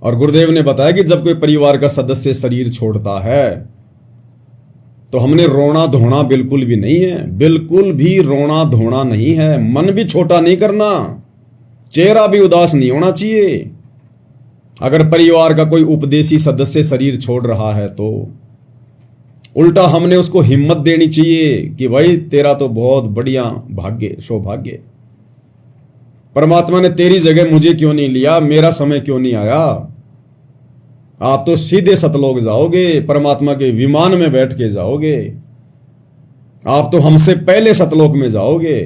और गुरुदेव ने बताया कि जब कोई परिवार का सदस्य शरीर छोड़ता है तो हमने रोना धोना बिल्कुल भी नहीं है, बिल्कुल भी रोना धोना नहीं है। मन भी छोटा नहीं करना, चेहरा भी उदास नहीं होना चाहिए। अगर परिवार का कोई उपदेशी सदस्य शरीर छोड़ रहा है तो उल्टा हमने उसको हिम्मत देनी चाहिए कि भाई तेरा तो बहुत बढ़िया भाग्य सौभाग्य, परमात्मा ने तेरी जगह मुझे क्यों नहीं लिया, मेरा समय क्यों नहीं आया। आप तो सीधे सतलोक जाओगे, परमात्मा के विमान में बैठ के जाओगे, आप तो हमसे पहले सतलोक में जाओगे।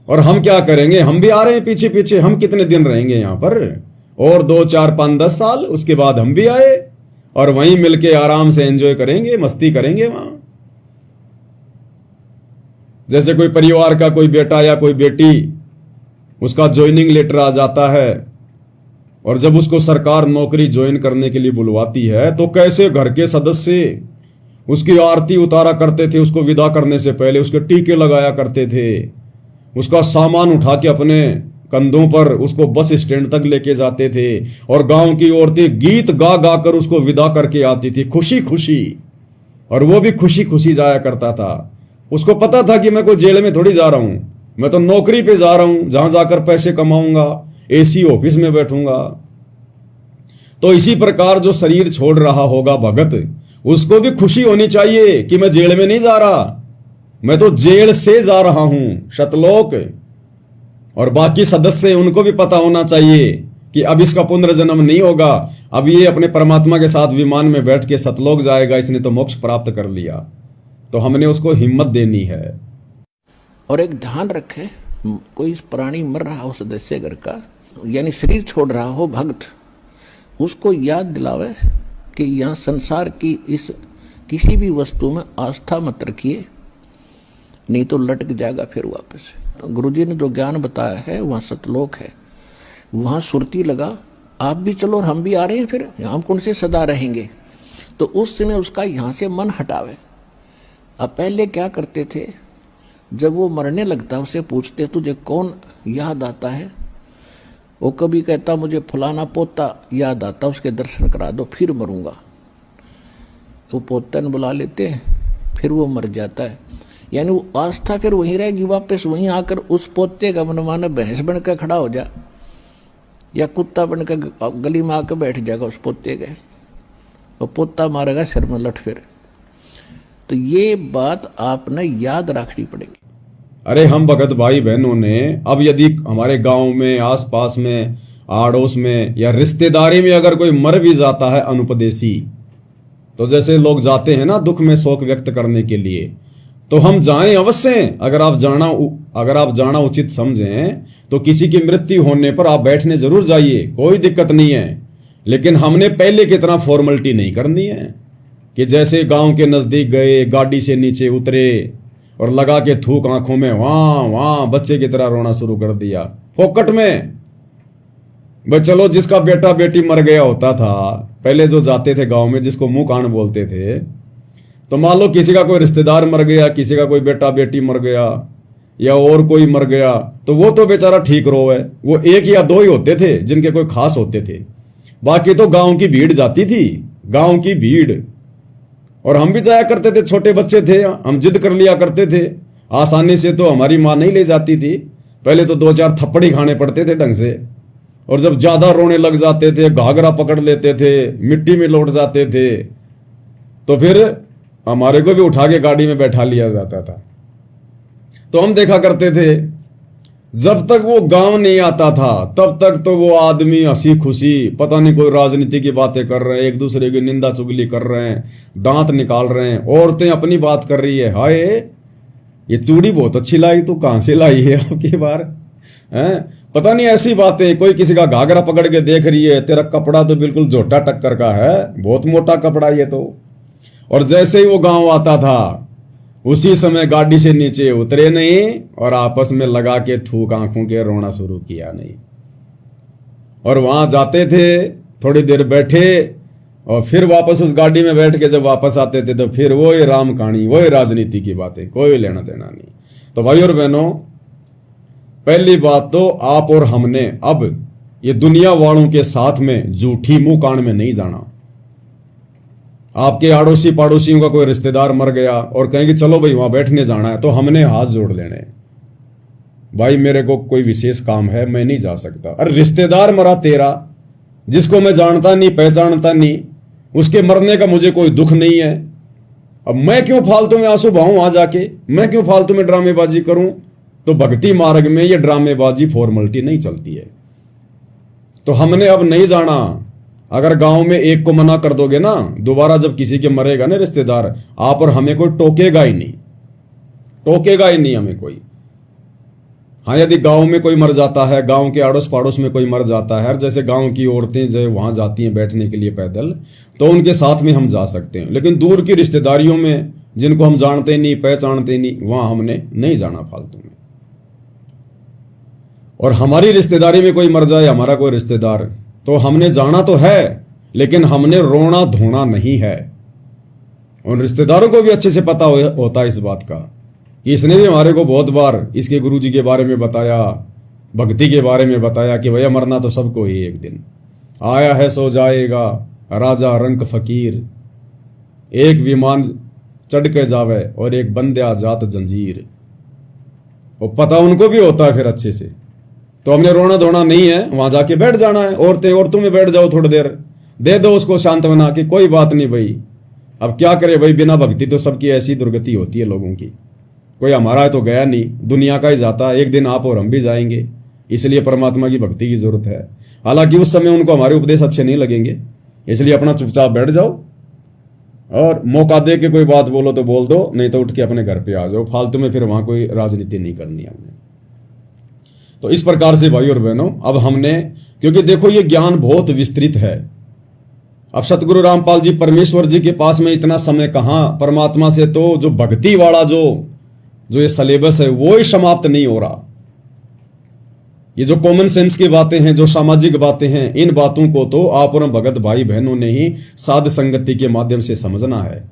और हम क्या करेंगे, हम भी आ रहे हैं पीछे पीछे। हम कितने दिन रहेंगे यहां पर, और 2 4 5 10 साल, उसके बाद हम भी आए और वहीं मिलके आराम से एंजॉय करेंगे, मस्ती करेंगे वहां। जैसे कोई परिवार का कोई बेटा या कोई बेटी, उसका ज्वाइनिंग लेटर आ जाता है और जब उसको सरकार नौकरी ज्वाइन करने के लिए बुलवाती है तो कैसे घर के सदस्य उसकी आरती उतारा करते थे, उसको विदा करने से पहले उसके टीके लगाया करते थे, उसका सामान उठा के अपने कंधों पर उसको बस स्टैंड तक लेके जाते थे और गांव की औरतें गीत गा गा कर उसको विदा करके आती थी खुशी खुशी, और वो भी खुशी खुशी जाया करता था। उसको पता था कि मैं कोई जेल में थोड़ी जा रहा हूं, मैं तो नौकरी पे जा रहा हूं जहां जाकर पैसे कमाऊंगा, एसी ऑफिस में बैठूंगा। तो इसी प्रकार जो शरीर छोड़ रहा होगा भगत, उसको भी खुशी होनी चाहिए कि मैं जेल में नहीं जा रहा, मैं तो जेल से जा रहा हूं सतलोक। और बाकी सदस्य उनको भी पता होना चाहिए कि अब इसका पुनर्जन्म नहीं होगा, अब ये अपने परमात्मा के साथ विमान में बैठ के सतलोक जाएगा, इसने तो मोक्ष प्राप्त कर लिया। तो हमने उसको हिम्मत देनी है। और एक ध्यान रखे, कोई प्राणी मर रहा हो सदस्य घर का, यानी शरीर छोड़ रहा हो भक्त, उसको याद दिलावे कि यहाँ संसार की इस किसी भी वस्तु में आस्था मत रखिए, नहीं तो लटक जाएगा फिर वापस। गुरुजी ने जो ज्ञान बताया है वहाँ सतलोक है, वहाँ सुरती लगा, आप भी चलो और हम भी आ रहे हैं, फिर हम कौन से सदा रहेंगे। तो उस समय उसका यहाँ से मन हटावे। अब पहले क्या करते थे, जब वो मरने लगता उसे पूछते तुझे कौन याद आता है, वो कभी कहता मुझे फलाना पोता याद आता, उसके दर्शन करा दो फिर मरूंगा। तो पोता ने बुला लेते हैं, फिर वो मर जाता है। यानी वो आस्था फिर वहीं रहेगी, वापस वहीं आकर उस पोते का मनमाना भैंस बनकर खड़ा हो जा या कुत्ता बनकर गली में आकर बैठ जाएगा उस पोते के, और पोता मारेगा सिर में लठ फिर। तो ये बात आपने याद रखनी पड़ेगी। अरे हम भगत भाई बहनों ने, अब यदि हमारे गांव में, आसपास में, आड़ोस में या रिश्तेदारी में अगर कोई मर भी जाता है अनुपदेशी, तो जैसे लोग जाते हैं ना दुख में शोक व्यक्त करने के लिए, तो हम जाएं अवश्य। अगर आप जाना उचित समझें तो किसी की मृत्यु होने पर आप बैठने जरूर जाइए, कोई दिक्कत नहीं है। लेकिन हमने पहले की तरह फॉर्मेलिटी नहीं करनी है कि जैसे गांव के नजदीक गए, गाड़ी से नीचे उतरे और लगा के थूक आंखों में वहां वहां बच्चे की तरह रोना शुरू कर दिया फोकट में। भाई चलो, जिसका बेटा बेटी मर गया होता था पहले, जो जाते थे गांव में, जिसको मुंह कान बोलते थे, तो मान लो किसी का कोई रिश्तेदार मर गया, किसी का कोई बेटा बेटी मर गया या और कोई मर गया, तो वो तो बेचारा ठीक रोए। वो 1 या 2 ही होते थे जिनके कोई खास होते थे, बाकी तो गांव की भीड़ जाती थी, गांव की भीड़। और हम भी जाया करते थे, छोटे बच्चे थे, हम जिद कर लिया करते थे। आसानी से तो हमारी माँ नहीं ले जाती थी, पहले तो 2 4 थप्पड़ ही खाने पड़ते थे ढंग से। और जब ज्यादा रोने लग जाते थे, घाघरा पकड़ लेते थे, मिट्टी में लौट जाते थे, तो फिर हमारे को भी उठा के गाड़ी में बैठा लिया जाता था। तो हम देखा करते थे, जब तक वो गांव नहीं आता था तब तक तो वो आदमी हंसी खुशी, पता नहीं कोई राजनीति की बातें कर रहे हैं, एक दूसरे की निंदा चुगली कर रहे हैं, दांत निकाल रहे हैं, औरतें अपनी बात कर रही है, हाय ये चूड़ी बहुत अच्छी लाई, तू कहां से लाई है आपकी बार, हैं, पता नहीं ऐसी बातें। कोई किसी का घाघरा पकड़ के देख रही है, तेरा कपड़ा तो बिल्कुल झोटा टक्कर का है, बहुत मोटा कपड़ा ये तो। और जैसे ही वो गांव आता था उसी समय गाड़ी से नीचे उतरे नहीं और आपस में लगा के थूक आंखों के रोना शुरू किया नहीं। और वहां जाते थे, थोड़ी देर बैठे और फिर वापस उस गाड़ी में बैठ के जब वापस आते थे तो फिर वही राम कहानी, वही राजनीति की बातें, कोई लेना देना नहीं। तो भाई और बहनों, पहली बात तो आप और हमने अब ये दुनिया वालों के साथ में झूठी मुंह कान में नहीं जाना। आपके आड़ोसी पड़ोसियों का कोई रिश्तेदार मर गया और कहेंगे चलो भाई वहां बैठने जाना है, तो हमने हाथ जोड़ लेने, भाई मेरे को कोई विशेष काम है, मैं नहीं जा सकता। अरे रिश्तेदार मरा तेरा, जिसको मैं जानता नहीं पहचानता नहीं, उसके मरने का मुझे कोई दुख नहीं है। अब मैं क्यों फालतू में आंसू बहाऊं वहां जाके, मैं क्यों फालतू में ड्रामेबाजी करूं? तो भक्ति मार्ग में ये ड्रामेबाजी फॉर्मेलिटी नहीं चलती है। तो हमने अब नहीं जाना। अगर गांव में एक को मना कर दोगे ना, दोबारा जब किसी के मरेगा ना रिश्तेदार, आप और हमें कोई टोकेगा ही नहीं, टोकेगा ही नहीं हमें कोई। हाँ, यदि गांव में कोई मर जाता है, गांव के आड़ोस पड़ोस में कोई मर जाता है, जैसे गांव की औरतें जो वहां जाती हैं बैठने के लिए पैदल, तो उनके साथ में हम जा सकते हैं। लेकिन दूर की रिश्तेदारियों में, जिनको हम जानते नहीं पहचानते नहीं, वहां हमने नहीं जाना फालतू में। और हमारी रिश्तेदारी में कोई मर जाए, हमारा कोई रिश्तेदार, तो हमने जाना तो है, लेकिन हमने रोना धोना नहीं है। उन रिश्तेदारों को भी अच्छे से पता होता है इस बात का कि इसने भी हमारे को बहुत बार इसके गुरुजी के बारे में बताया, भक्ति के बारे में बताया कि भैया मरना तो सबको ही एक दिन, आया है सो जाएगा राजा रंक फकीर, एक विमान चढ़ के जावे और एक बंदे जात जंजीर। वो पता उनको भी होता है फिर अच्छे से। तो हमने रोना धोना नहीं है, वहां जाके बैठ जाना है। औरतों में बैठ जाओ, थोड़ी देर दे दो उसको सांत्वना कि कोई बात नहीं भाई, अब क्या करे भाई, बिना भक्ति तो सबकी ऐसी दुर्गति होती है लोगों की। कोई हमारा तो गया नहीं, दुनिया का ही जाता है, एक दिन आप और हम भी जाएंगे। इसलिए परमात्मा की भक्ति की जरूरत है। हालांकि उस समय उनको हमारे उपदेश अच्छे नहीं लगेंगे, इसलिए अपना चुपचाप बैठ जाओ और मौका दे के कोई बात बोलो तो बोल दो, नहीं तो उठ के अपने घर पे आ जाओ। फालतू में फिर वहां कोई राजनीति नहीं करनी हमने। तो इस प्रकार से भाई और बहनों, अब हमने, क्योंकि देखो ये ज्ञान बहुत विस्तृत है। अब सतगुरु रामपाल जी परमेश्वर जी के पास में इतना समय कहां, परमात्मा से तो जो भक्ति वाला जो ये सिलेबस है वो ही समाप्त नहीं हो रहा। ये जो कॉमन सेंस की बातें हैं, जो सामाजिक बातें हैं, इन बातों को तो आप और भगत भाई बहनों ने ही साध संगति के माध्यम से समझना है।